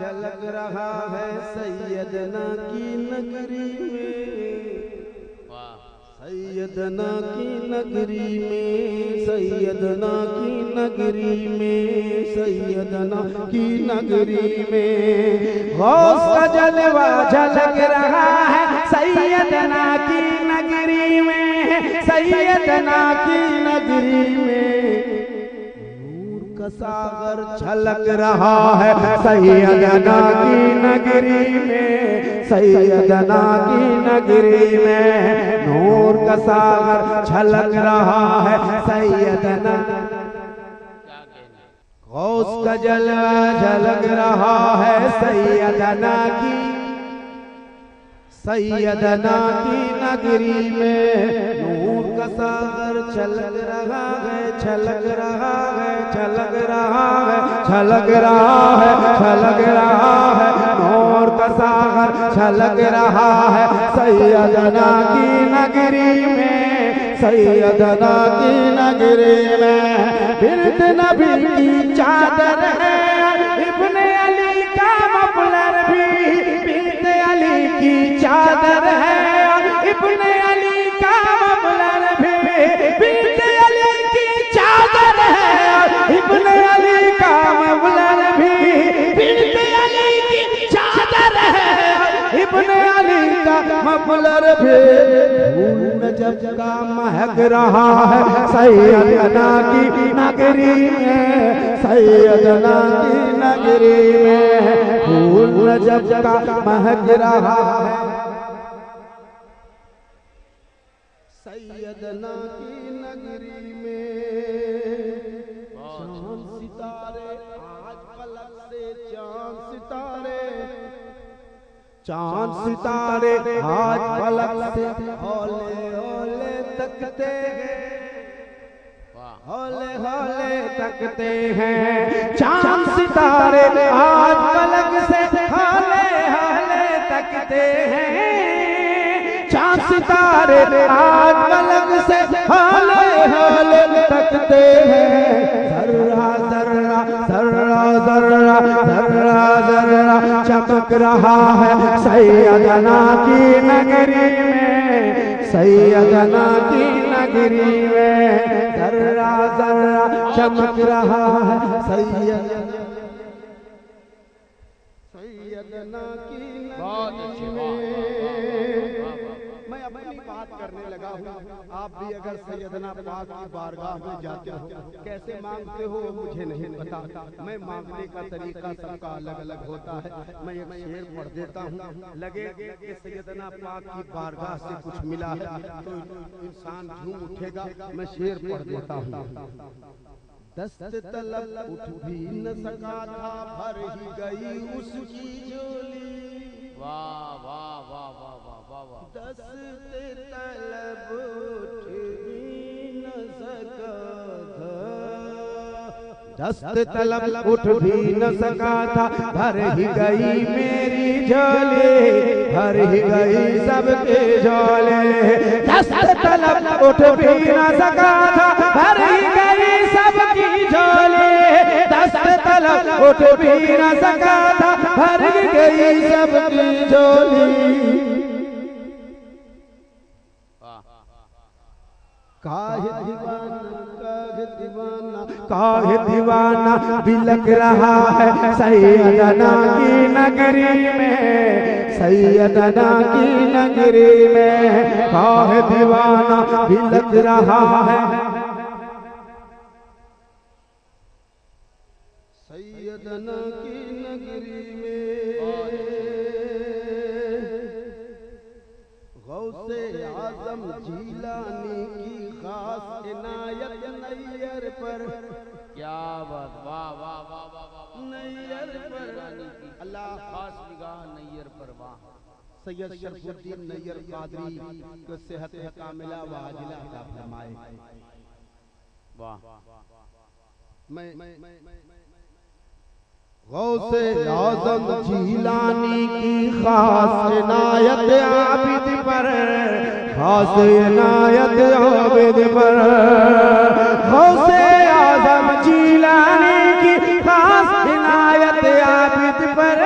झलक रहा है सैयदना की नगरी में, सैयदना की नगरी में, सैयदना की नगरी में, सैयदना की नगरी में गौस का जलवा झलक रहा है सैयदना की नगरी में, सैयदना की नगरी में नूर का सागर छलक रहा है सैयदना की नगरी में, सैयदना की नगरी में नूर का सागर छलक रहा है सैयदना, गौस का जलवा झलक रहा है सैयदना की, सैयदना की नगरी में नूर का सागर छलक रहा है, छलक रहा है, छलक रहा है, छलक रहा है, छलक रहा है नूर का सागर छलक रहा है सैयदना की नगरी में, सैयदना की नगरी में बिरद नबी की चादर है, इब्ने अली का मफलर भी बिरद अली की चादर है, इब्ने अली का मफलर भी बिरद अली की चादर है, इब्ने अली का मफलर भी बिरद अली की चादर है, इब्ने अली का मफलर भी फूल नजब का महक रहा है सैयदना की नगरी में, सैयदना की नगरी में फूल नजब का महक रहा है सैयदना की नगरी में। चांद सितारे आज पलक से, चांद सितारे, चांद सितारे आज पलक से हौले हौले तकते हैं, हौले हौले तकते हैं, चांद सितारे आज पलक से हौले हौले तकते हैं, चांद सितारे आज पलक से हौले हौले तकते हैं, जर्रा जर्रा जर्रा जर्रा जर्रा जर्रा चमक रहा है सैयदना की नगरी में, सैयदना की नगरी में जर्रा जर्रा चमक रहा है सैयदना की नगरी में। मैं अपनी बात करने लगा हूँ, आप भी अगर सैयदना पाक की बारगाह में जाते हो कैसे मांगते हो मुझे नहीं पता, मैं मांगने का तरीका सबका अलग अलग होता है। मैं एक शेर पढ़ देता हूँ, लगे कि सैयदना पाक की बारगाह से कुछ मिला है तो इंसान झूम उठेगा। मैं शेर पढ़ देता हूँ। दस्त तलब उठ भी न सका था, भर ही गई उसकी झोली, वाह वाह वाह वाह वाह वाह, दस्त तलब उठ भी न सका था, दस्त तलब उठ भी न सका था, भर ही गई मेरी झोली, भर ही गई सबके झोले, दस्त तलब उठ भी न सका था, भर ही गई सबकी झोली, दस्त तलब उठ भी न सका था, भर गई सबकी झोली। काहे दीवाना, काहे दीवाना, काहे दीवाना बिलक रहा है सैयदना की नगरी में, सैयदना की नगरी में काहे दीवाना बिलक रहा है सैयदना की नगरी में। गौसे आजम जीलानी की खास इनायत नैयर पर, क्या बात, वाह वाह वाह वाह, नैयर पर अल्लाह खास निगाह नैयर पर, वाह। सैयद शरफुद्दीन नैयर कादरी को सेहत कामिला व आजिला अता फरमाए, वाह। मैं गौसे आज़म जीलानी की खास इनायत आबिद पर, खास इनायत आबिद पर, गौसे आज़म जीलानी की खास इनायत आबिद पर,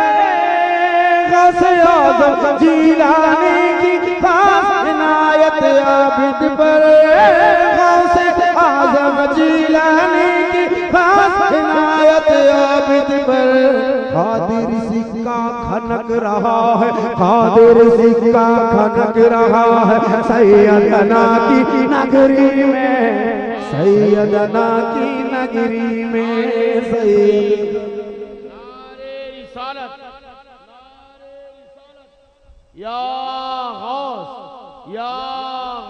गौसे आज़म जीलानी की खास इनायत आबिद पर, गौसे आज़म जीलानी की खास इनायत आबिद पर। कादिर सिक्का खनक रहा है, कादिर सिक्का खनक रहा है सैयदना की नगरी में, सैयदना की नगरी में। सैयद या गौस, या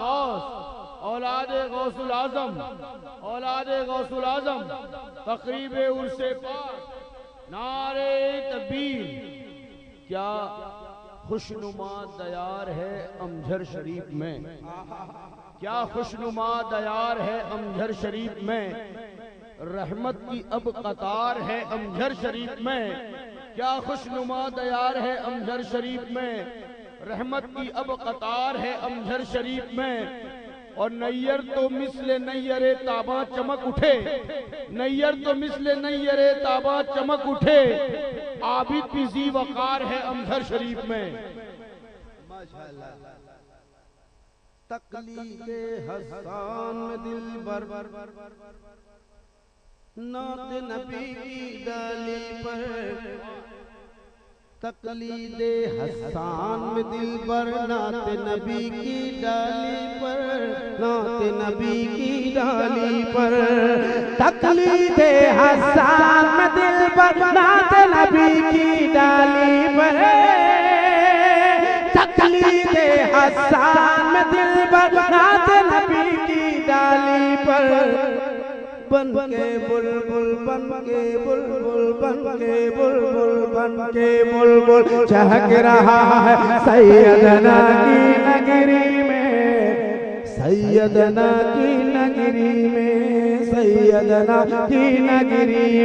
गौस, औलादे गौसुल आज़म, औलादे गौसुल आज़म, तक़रीबे उर्से पाक, नारे तकबीर। क्या खुशनुमा दयार है अमझर शरीफ में, क्या खुशनुमा दयार है अमझर शरीफ में, रहमत की अब कतार है अमझर शरीफ में। क्या खुशनुमा दयार है अमझर शरीफ में, रहमत की अब कतार है अमझर शरीफ में। और नैयर तो मिसले नैयरे ताबा चमक उठे, नैयर तो मिसले नैयरे ताबा चमक उठे, आबिद भी जी वकार है अमझर शरीफ में। माशाअल्लाह। तकलीदे हसन में दिल बर नात नबी की डाली पर, तकलीदे हसन में दिल बर नात नबी की डाली पर, नात नबी की डाली पर। तकलीदे हसन में दिल बर नात नबी की डाली पर, तकलीदे हसन में दिल बर नात नबी की डाली पर। बन के बुलबुल, बन के बुलबुल, बन के बुलबुल, बन के बुलबुल चहक रहा है सैयदना की नगरी में, सैयदना की नगरी में, सैयदना की नगरी में।